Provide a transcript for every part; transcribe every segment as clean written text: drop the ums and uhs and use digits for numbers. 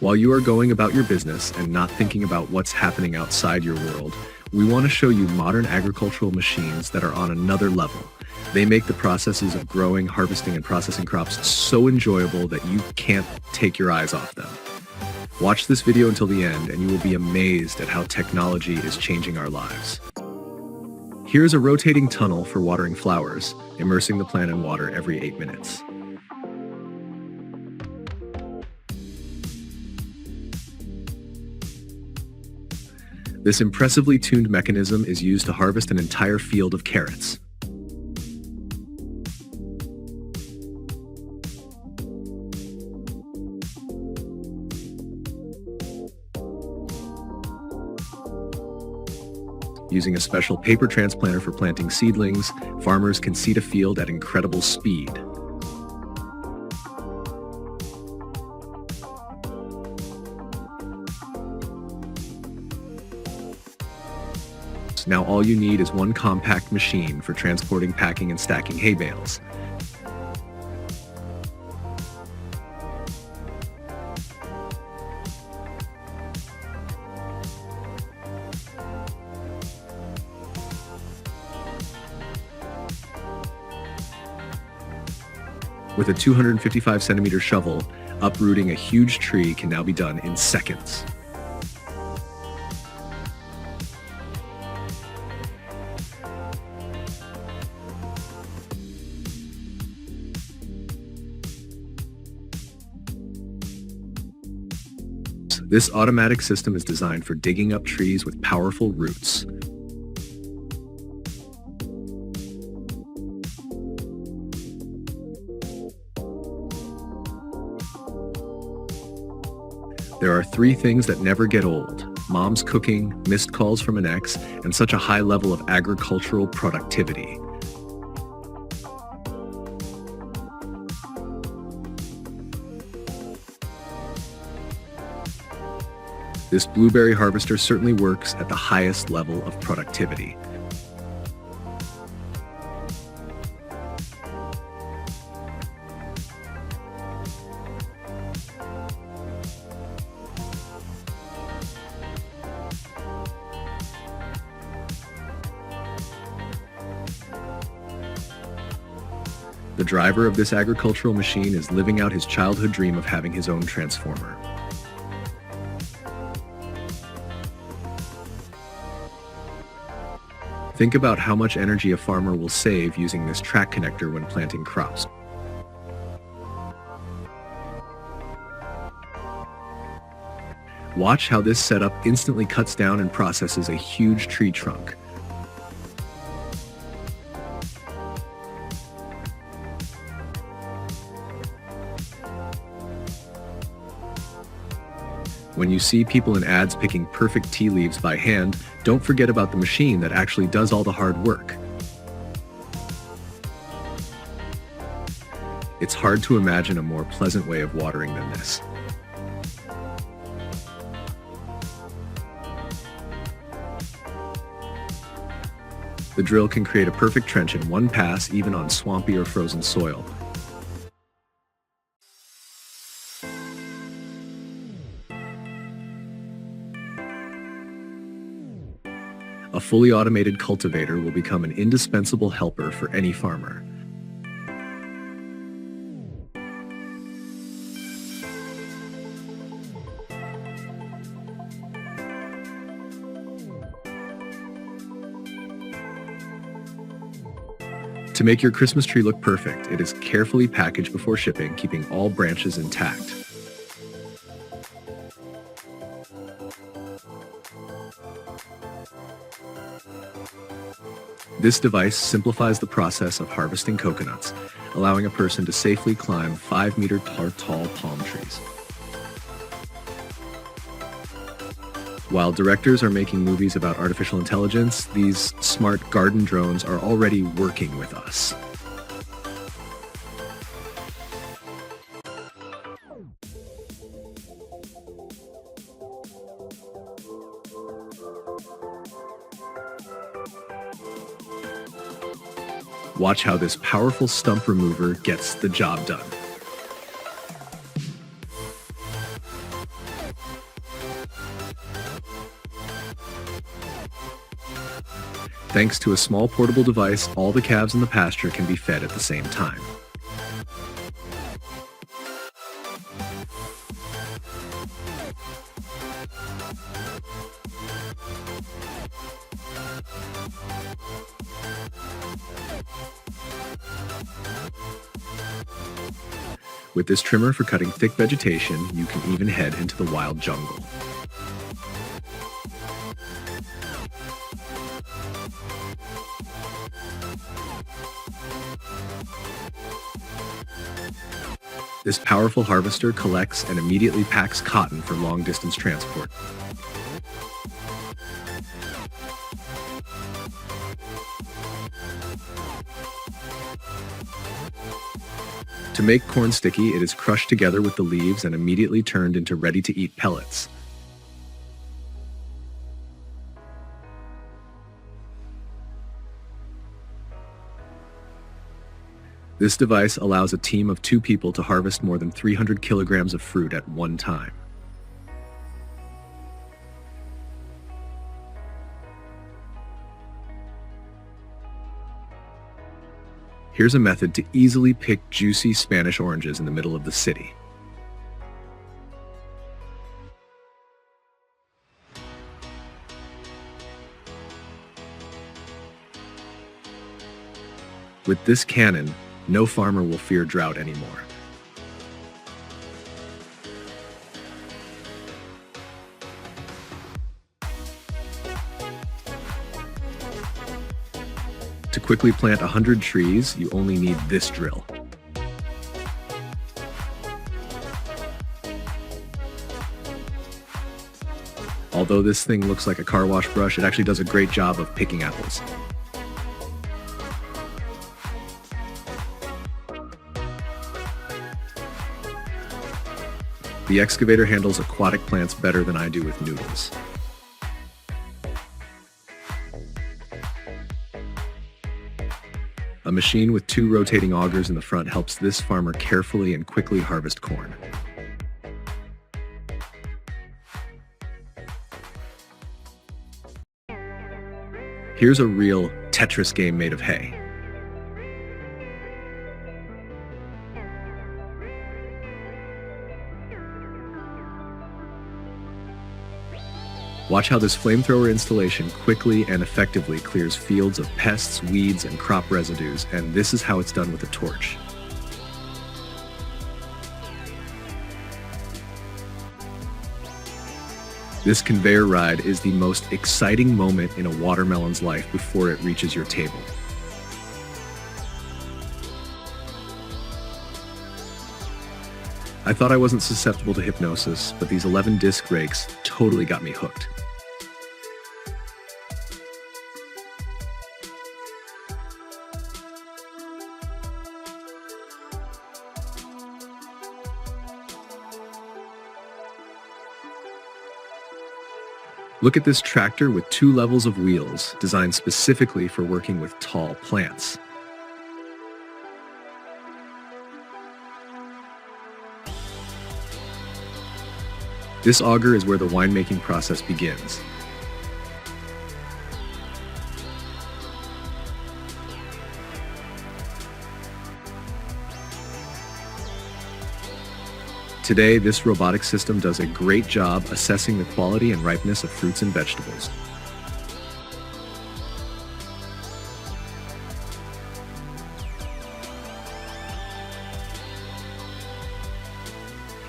While you are going about your business and not thinking about what's happening outside your world, we want to show you modern agricultural machines that are on another level. They make the processes of growing, harvesting, and processing crops so enjoyable that you can't take your eyes off them. Watch this video until the end and you will be amazed at how technology is changing our lives. Here's a rotating tunnel for watering flowers, immersing the plant in water every 8 minutes. This impressively tuned mechanism is used to harvest an entire field of carrots. Using a special paper transplanter for planting seedlings, farmers can seed a field at incredible speed. Now all you need is one compact machine for transporting, packing, and stacking hay bales. With a 255-centimeter shovel, uprooting a huge tree can now be done in seconds. This automatic system is designed for digging up trees with powerful roots. There are 3 things that never get old: mom's cooking, missed calls from an ex, and such a high level of agricultural productivity. This blueberry harvester certainly works at the highest level of productivity. The driver of this agricultural machine is living out his childhood dream of having his own transformer. Think about how much energy a farmer will save using this track connector when planting crops. Watch how this setup instantly cuts down and processes a huge tree trunk. When you see people in ads picking perfect tea leaves by hand, don't forget about the machine that actually does all the hard work. It's hard to imagine a more pleasant way of watering than this. The drill can create a perfect trench in one pass, even on swampy or frozen soil. A fully automated cultivator will become an indispensable helper for any farmer. To make your Christmas tree look perfect, it is carefully packaged before shipping, keeping all branches intact. This device simplifies the process of harvesting coconuts, allowing a person to safely climb 5-meter tall palm trees. While directors are making movies about artificial intelligence, these smart garden drones are already working with us. Watch how this powerful stump remover gets the job done. Thanks to a small portable device, all the calves in the pasture can be fed at the same time. With this trimmer for cutting thick vegetation, you can even head into the wild jungle. This powerful harvester collects and immediately packs cotton for long-distance transport. To make corn sticky, it is crushed together with the leaves and immediately turned into ready-to-eat pellets. This device allows a team of 2 people to harvest more than 300 kilograms of fruit at one time. Here's a method to easily pick juicy Spanish oranges in the middle of the city. With this cannon, no farmer will fear drought anymore. To quickly plant 100 trees, you only need this drill. Although this thing looks like a car wash brush, it actually does a great job of picking apples. The excavator handles aquatic plants better than I do with noodles. A machine with 2 rotating augers in the front helps this farmer carefully and quickly harvest corn. Here's a real Tetris game made of hay. Watch how this flamethrower installation quickly and effectively clears fields of pests, weeds, and crop residues, and this is how it's done with a torch. This conveyor ride is the most exciting moment in a watermelon's life before it reaches your table. I thought I wasn't susceptible to hypnosis, but these 11 disc rakes totally got me hooked. Look at this tractor with 2 levels of wheels, designed specifically for working with tall plants. This auger is where the winemaking process begins. Today, this robotic system does a great job assessing the quality and ripeness of fruits and vegetables.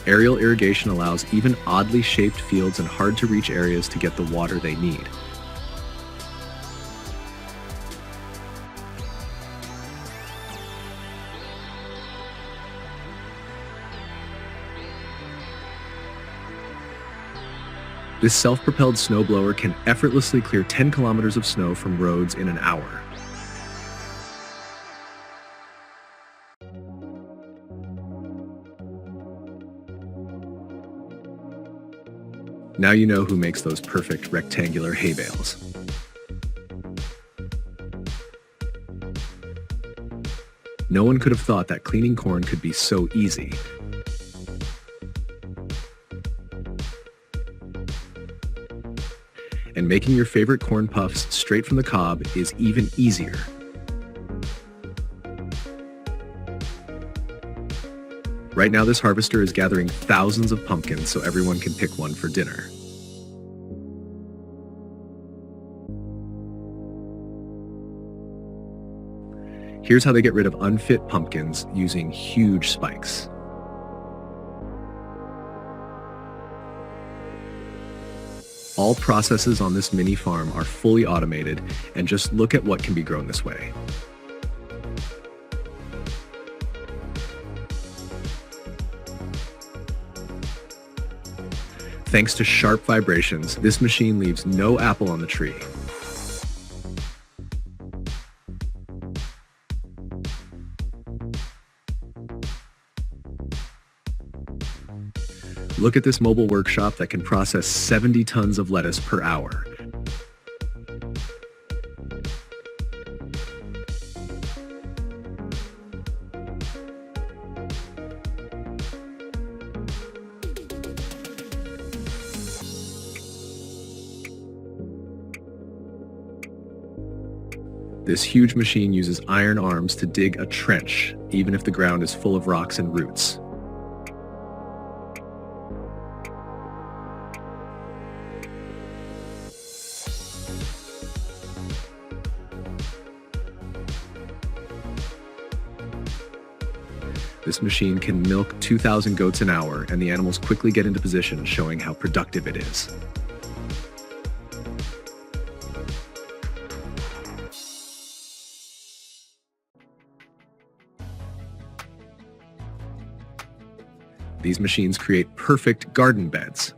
Aerial irrigation allows even oddly shaped fields and hard-to-reach areas to get the water they need. This self-propelled snowblower can effortlessly clear 10 kilometers of snow from roads in an hour. Now you know who makes those perfect rectangular hay bales. No one could have thought that cleaning corn could be so easy. And making your favorite corn puffs straight from the cob is even easier. Right now, this harvester is gathering thousands of pumpkins so everyone can pick one for dinner. Here's how they get rid of unfit pumpkins using huge spikes. All processes on this mini farm are fully automated, and just look at what can be grown this way. Thanks to sharp vibrations, this machine leaves no apple on the tree. Look at this mobile workshop that can process 70 tons of lettuce per hour. This huge machine uses iron arms to dig a trench, even if the ground is full of rocks and roots. This machine can milk 2,000 goats an hour, and the animals quickly get into position, showing how productive it is. These machines create perfect garden beds.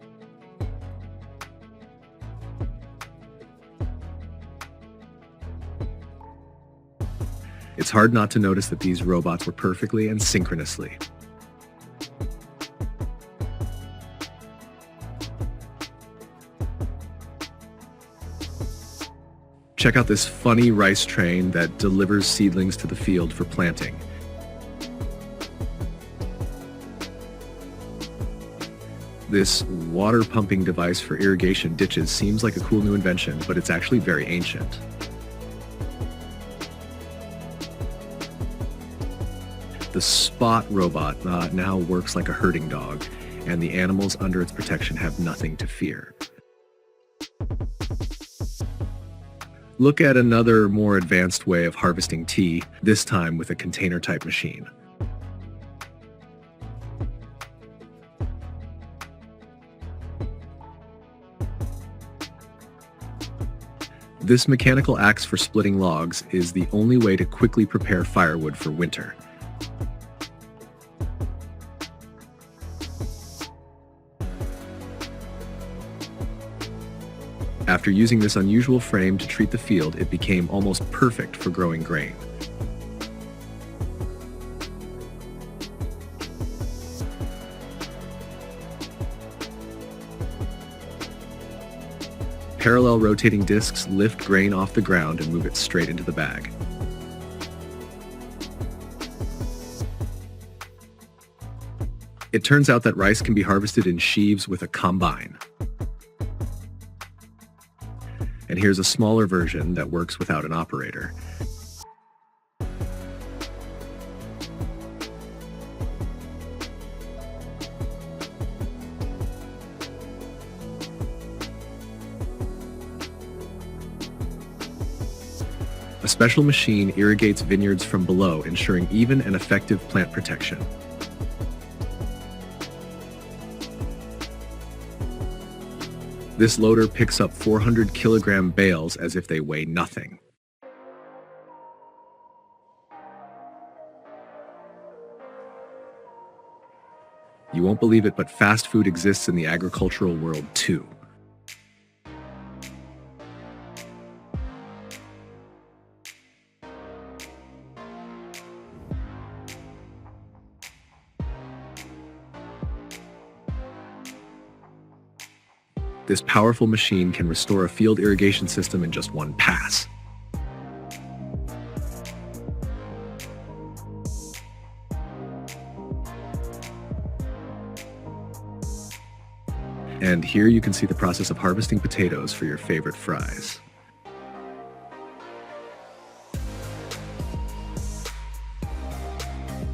It's hard not to notice that these robots work perfectly and synchronously. Check out this funny rice train that delivers seedlings to the field for planting. This water pumping device for irrigation ditches seems like a cool new invention, but it's actually very ancient. The Spot robot now works like a herding dog, and the animals under its protection have nothing to fear. Look at another more advanced way of harvesting tea, this time with a container-type machine. This mechanical axe for splitting logs is the only way to quickly prepare firewood for winter. After using this unusual frame to treat the field, it became almost perfect for growing grain. Parallel rotating discs lift grain off the ground and move it straight into the bag. It turns out that rice can be harvested in sheaves with a combine. And here's a smaller version that works without an operator. A special machine irrigates vineyards from below, ensuring even and effective plant protection. This loader picks up 400-kilogram bales as if they weigh nothing. You won't believe it, but fast food exists in the agricultural world too. This powerful machine can restore a field irrigation system in just one pass. And here you can see the process of harvesting potatoes for your favorite fries.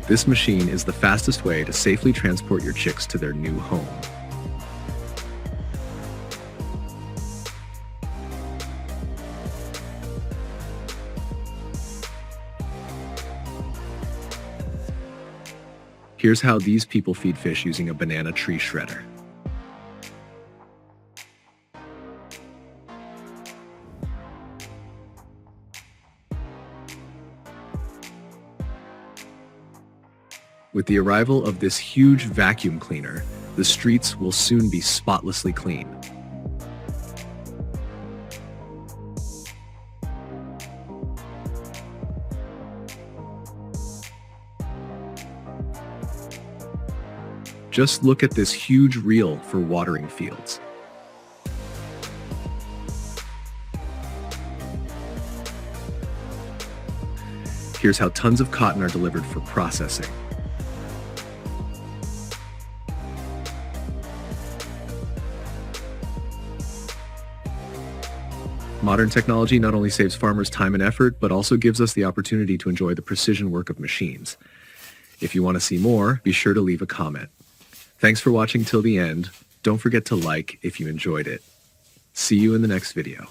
This machine is the fastest way to safely transport your chicks to their new home. Here's how these people feed fish using a banana tree shredder. With the arrival of this huge vacuum cleaner, the streets will soon be spotlessly clean. Just look at this huge reel for watering fields. Here's how tons of cotton are delivered for processing. Modern technology not only saves farmers time and effort, but also gives us the opportunity to enjoy the precision work of machines. If you want to see more, be sure to leave a comment. Thanks for watching till the end. Don't forget to like if you enjoyed it. See you in the next video.